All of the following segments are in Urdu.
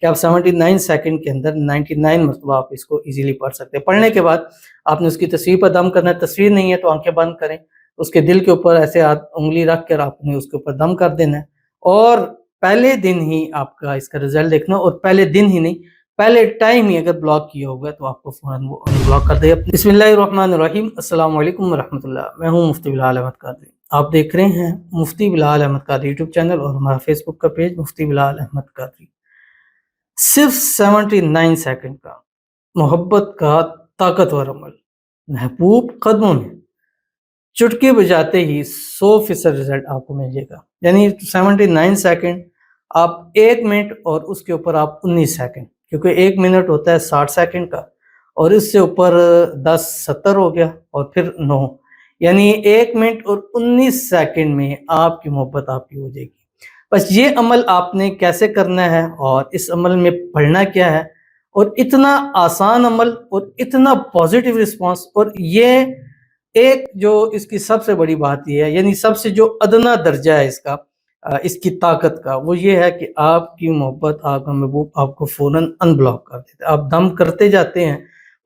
کہ آپ 79 سیکنڈ کے اندر 99 مرتبہ آپ اس کو ایزیلی پڑھ سکتے ہیں۔ پڑھنے کے بعد آپ نے اس کی تصویر پر دم کرنا ہے، تصویر نہیں ہے تو آنکھیں بند کریں، اس کے دل کے اوپر ایسے انگلی رکھ کر آپ نے اس کے اوپر دم کر دینا ہے، اور پہلے دن ہی آپ کا اس کا رزلٹ دیکھنا، اور پہلے دن ہی نہیں، پہلے ٹائم ہی اگر بلاک کیا ہوگا تو آپ کو فوراً وہ بلاک کر دے۔ بسم اللہ الرحمن الرحیم، السلام علیکم ورحمۃ اللہ، میں ہوں مفتی بلال احمد قادری، آپ دیکھ رہے ہیں مفتی بلال احمد قادری یوٹیوب چینل اور ہمارا فیس بک کا پیج مفتی بلال احمد قادری۔ صرف 79 سیکنڈ کا محبت کا طاقتور عمل، محبوب قدموں میں، چٹکی بجاتے ہی 100% رزلٹ آپ کو مل جائے گا۔ یعنی 79 سیکنڈ، آپ 1 منٹ اور اس کے اوپر آپ 19 سیکنڈ، کیونکہ 1 منٹ ہوتا ہے 60 سیکنڈ کا، اور اس سے اوپر 10 70 ہو گیا، اور پھر 9، یعنی 1 منٹ اور 19 سیکنڈ میں آپ کی محبت آپ کی ہو جائے گی۔ بس یہ عمل آپ نے کیسے کرنا ہے اور اس عمل میں پڑھنا کیا ہے، اور اتنا آسان عمل اور اتنا پازیٹیو رسپانس، اور یہ ایک جو اس کی سب سے بڑی بات یہ ہے، یعنی سب سے جو ادنا درجہ ہے اس کا، اس کی طاقت کا، وہ یہ ہے کہ آپ کی محبت، آپ کا محبوب آپ کو فوراً ان بلاک کر دیتا ہے۔ آپ دم کرتے جاتے ہیں،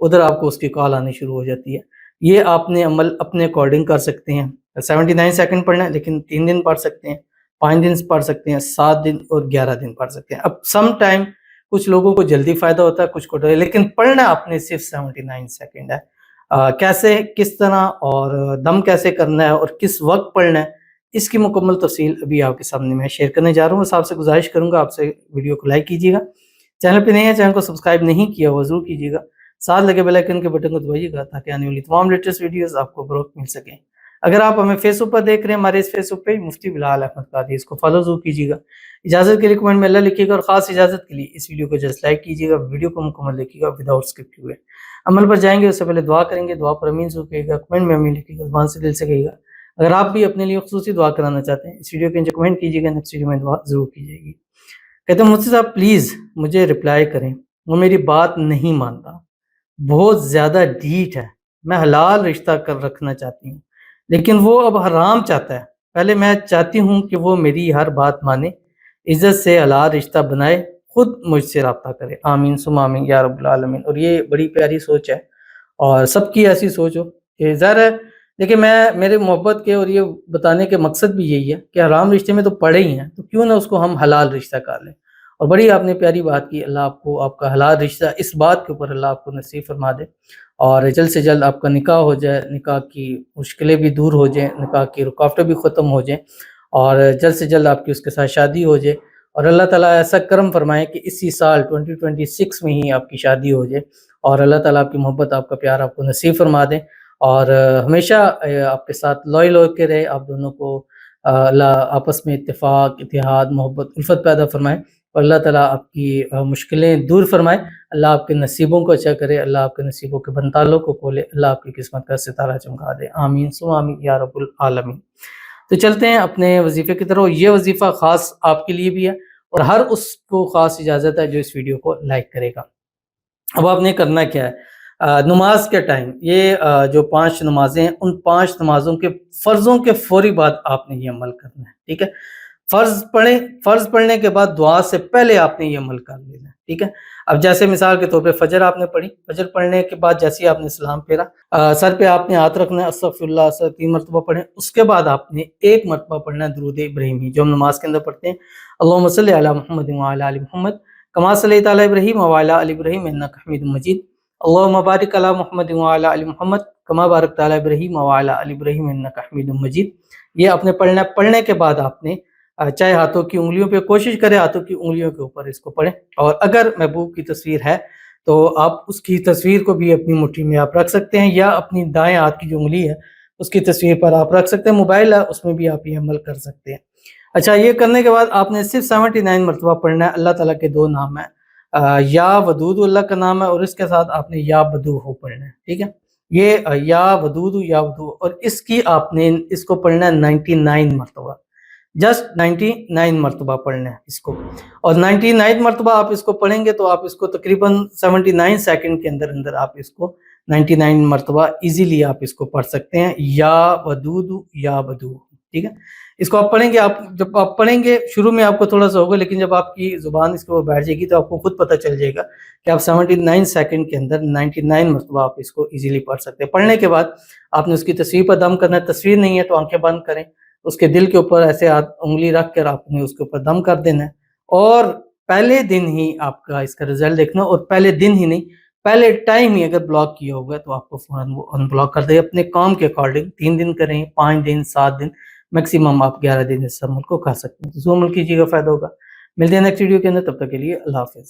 ادھر آپ کو اس کی کال آنی شروع ہو جاتی ہے۔ یہ آپ نے عمل اپنے اکارڈنگ کر سکتے ہیں۔ 79 سیکنڈ پڑھنا ہے، لیکن 3 دن پڑھ سکتے ہیں، 5 دن پڑھ سکتے ہیں، 7 دن اور 11 دن پڑھ سکتے ہیں۔ اب سم ٹائم کچھ لوگوں کو جلدی فائدہ ہوتا ہے، کچھ کو ڈر، لیکن پڑھنا آپ نے صرف 79 سیکنڈ ہے۔ کیسے، کس طرح، اور دم کیسے کرنا ہے، اور کس وقت پڑھنا ہے، اس کی مکمل تفصیل ابھی آپ کے سامنے میں شیئر کرنے جا رہا ہوں۔ بس آپ سے گزارش کروں گا، آپ سے ویڈیو کو لائک کیجیے گا، چینل پہ نہیں ہے چینل کو سبسکرائب نہیں کیا وہ ضرور کیجیے گا، ساتھ لگے بیل آئیکن کے بٹن کو دبائیے گا تاکہ آنے والی تمام لیٹسٹ ویڈیوز آپ کو بروقت مل سکیں۔ اگر آپ ہمیں فیس بک پر دیکھ رہے ہیں، ہمارے اس فیس بک پہ مفتی بلال احمد قادری، اس کو فالو ضرور کیجیے گا۔ اجازت کے لیے کمنٹ میں اللہ لکھیے گا، اور خاص اجازت کے لیے اس ویڈیو کو جسٹ لائک کیجیے گا، ویڈیو کو مکمل دیکھیے گا وداؤٹ اسکپ ہوئے۔ عمل پر جائیں گے اس سے پہلے دعا کریں گے، دعا پر امین ضرور کہیے گا، کمنٹ میں امین لکھیے گا، زبان سے دل سے کہیے گا۔ اگر آپ بھی اپنے لیے خصوصی دعا کرانا چاہتے ہیں، اس ویڈیو کے نیچے کمنٹ کیجیے گا، نیکسٹ ویڈیو میں دعا ضرور کی جائے گی۔ کہتے ہیں مفتی صاحب پلیز مجھے رپلائی کریں، وہ میری بات نہیں مانتا، بہت زیادہ ڈھیٹ ہے، میں حلال رشتہ کر رکھنا چاہتی ہوں لیکن وہ اب حرام چاہتا ہے۔ پہلے میں چاہتی ہوں کہ وہ میری ہر بات مانے، عزت سے حلال رشتہ بنائے، خود مجھ سے رابطہ کرے، آمین ثم آمین یا رب العالمین۔ اور یہ بڑی پیاری سوچ ہے، اور سب کی ایسی سوچ ہو کہ ظاہر ہے۔ دیکھیں، میرے محبت کے اور یہ بتانے کے مقصد بھی یہی ہے کہ حرام رشتے میں تو پڑے ہی ہیں، تو کیوں نہ اس کو ہم حلال رشتہ کر لیں۔ اور بڑی آپ نے پیاری بات کی، اللہ آپ کو آپ کا حلال رشتہ اس بات کے اوپر اللہ آپ کو نصیب فرما دے، اور جلد سے جلد آپ کا نکاح ہو جائے، نکاح کی مشکلیں بھی دور ہو جائیں، نکاح کی رکاوٹیں بھی ختم ہو جائیں، اور جلد سے جلد آپ کی اس کے ساتھ شادی ہو جائے، اور اللہ تعالیٰ ایسا کرم فرمائے کہ اسی سال 2026 میں ہی آپ کی شادی ہو جائے، اور اللہ تعالیٰ آپ کی محبت، آپ کا پیار آپ کو نصیب فرما دیں، اور ہمیشہ آپ کے ساتھ لائل ہو کے رہے، آپ دونوں کو اللہ آپس میں اتفاق، اتحاد، محبت، الفت پیدا فرمائے، اور اللہ تعالیٰ آپ کی مشکلیں دور فرمائے، اللہ آپ کے نصیبوں کو اچھا کرے، اللہ آپ کے نصیبوں کے بنتالوں کو کھولے، اللہ آپ کی قسمت کا ستارہ چمکا دے، آمین ثم آمین یا رب العالمین۔ تو چلتے ہیں اپنے وظیفے کی طرف۔ یہ وظیفہ خاص آپ کے لیے بھی ہے، اور ہر اس کو خاص اجازت ہے جو اس ویڈیو کو لائک کرے گا۔ اب آپ نے کرنا کیا ہے، نماز کے ٹائم یہ جو 5 نمازیں ہیں، ان 5 نمازوں کے فرضوں کے فوری بعد آپ نے یہ عمل کرنا ہے، ٹھیک ہے۔ فرض پڑھیں، فرض پڑھنے کے بعد دعا سے پہلے آپ نے یہ عمل کر لینا ہے، ٹھیک ہے۔ اب جیسے مثال کے طور پہ فجر آپ نے پڑھی، فجر پڑھنے کے بعد جیسے ہی آپ نے سلام پھیرا، سر پہ آپ نے ہاتھ رکھنا ہے، استغفر اللہ 3 مرتبہ پڑھیں، اس کے بعد آپ نے 1 مرتبہ پڑھنا ہے درود ابراہیمی، جو ہم نماز کے اندر پڑھتے ہیں، اللہم صلی علی محمد وعلی آل محمد کما صلیت علی ابراہیم وعلی آل ابراہیم انک حمید مجید، اللہم بارک علی محمد وعلی آل محمد کما بارکت علی ابراہیم وعلی آل ابراہیم انک حمید مجید۔ یہ آپ نے پڑھنا ہے۔ پڑھنے کے بعد آپ نے چاہے ہاتھوں کی انگلیوں پہ، کوشش کریں ہاتھوں کی انگلیوں کے اوپر اس کو پڑھیں، اور اگر محبوب کی تصویر ہے تو آپ اس کی تصویر کو بھی اپنی مٹھی میں آپ رکھ سکتے ہیں، یا اپنی دائیں ہاتھ کی جو انگلی ہے اس کی تصویر پر آپ رکھ سکتے ہیں، موبائل ہے اس میں بھی آپ یہ عمل کر سکتے ہیں۔ اچھا، یہ کرنے کے بعد آپ نے صرف 79 مرتبہ پڑھنا ہے۔ اللہ تعالیٰ کے 2 نام ہیں، یا ودود اللہ کا نام ہے، اور اس کے ساتھ آپ نے یا بدو ہو پڑھنا ہے، ٹھیک ہے۔ یہ یا ودود یا ودو، اور اس کی آپ نے اس کو پڑھنا ہے 99 مرتبہ، جسٹ 99 مرتبہ پڑھنا ہے اس کو، اور 99 مرتبہ آپ اس کو پڑھیں گے تو آپ اس کو تقریباً 79 سیکنڈ کے اندر اندر آپ اس کو 99 مرتبہ ایزیلی آپ اس کو پڑھ سکتے ہیں، یا ودود یا بدو، ٹھیک ہے۔ اس کو آپ پڑھیں گے, آپ جب آپ پڑھیں گے شروع میں آپ کو تھوڑا سا ہوگا, لیکن جب آپ کی زبان اس کو بیٹھ جائے گی تو آپ کو خود پتہ چل جائے گا کہ آپ 79 سیکنڈ کے اندر 99 مرتبہ آپ اس کو ایزیلی پڑھ سکتے ہیں. پڑھنے کے بعد آپ نے اس کی تصویر پر دم کرنا ہے. تصویر نہیں ہے تو آنکھیں بند کریں, اس کے دل کے اوپر ایسے انگلی رکھ کر آپ نے اس کے اوپر دم کر دینا ہے, اور پہلے دن ہی آپ کا اس کا رزلٹ دیکھنا, اور پہلے دن ہی نہیں, پہلے ٹائم ہی اگر بلاک کیا ہوگا تو آپ کو فوراً وہ ان بلاک کر دے. اپنے کام کے اکارڈنگ 3 دن کریں, 5 دن, 7 دن, میکسیمم آپ 11 دن اس عمل کو کر سکتے ہیں. تو عمل کیجیے گا, فائدہ ہوگا. ملتے ہیں نیکسٹ ویڈیو کے اندر, تب تک کے لیے اللہ حافظ.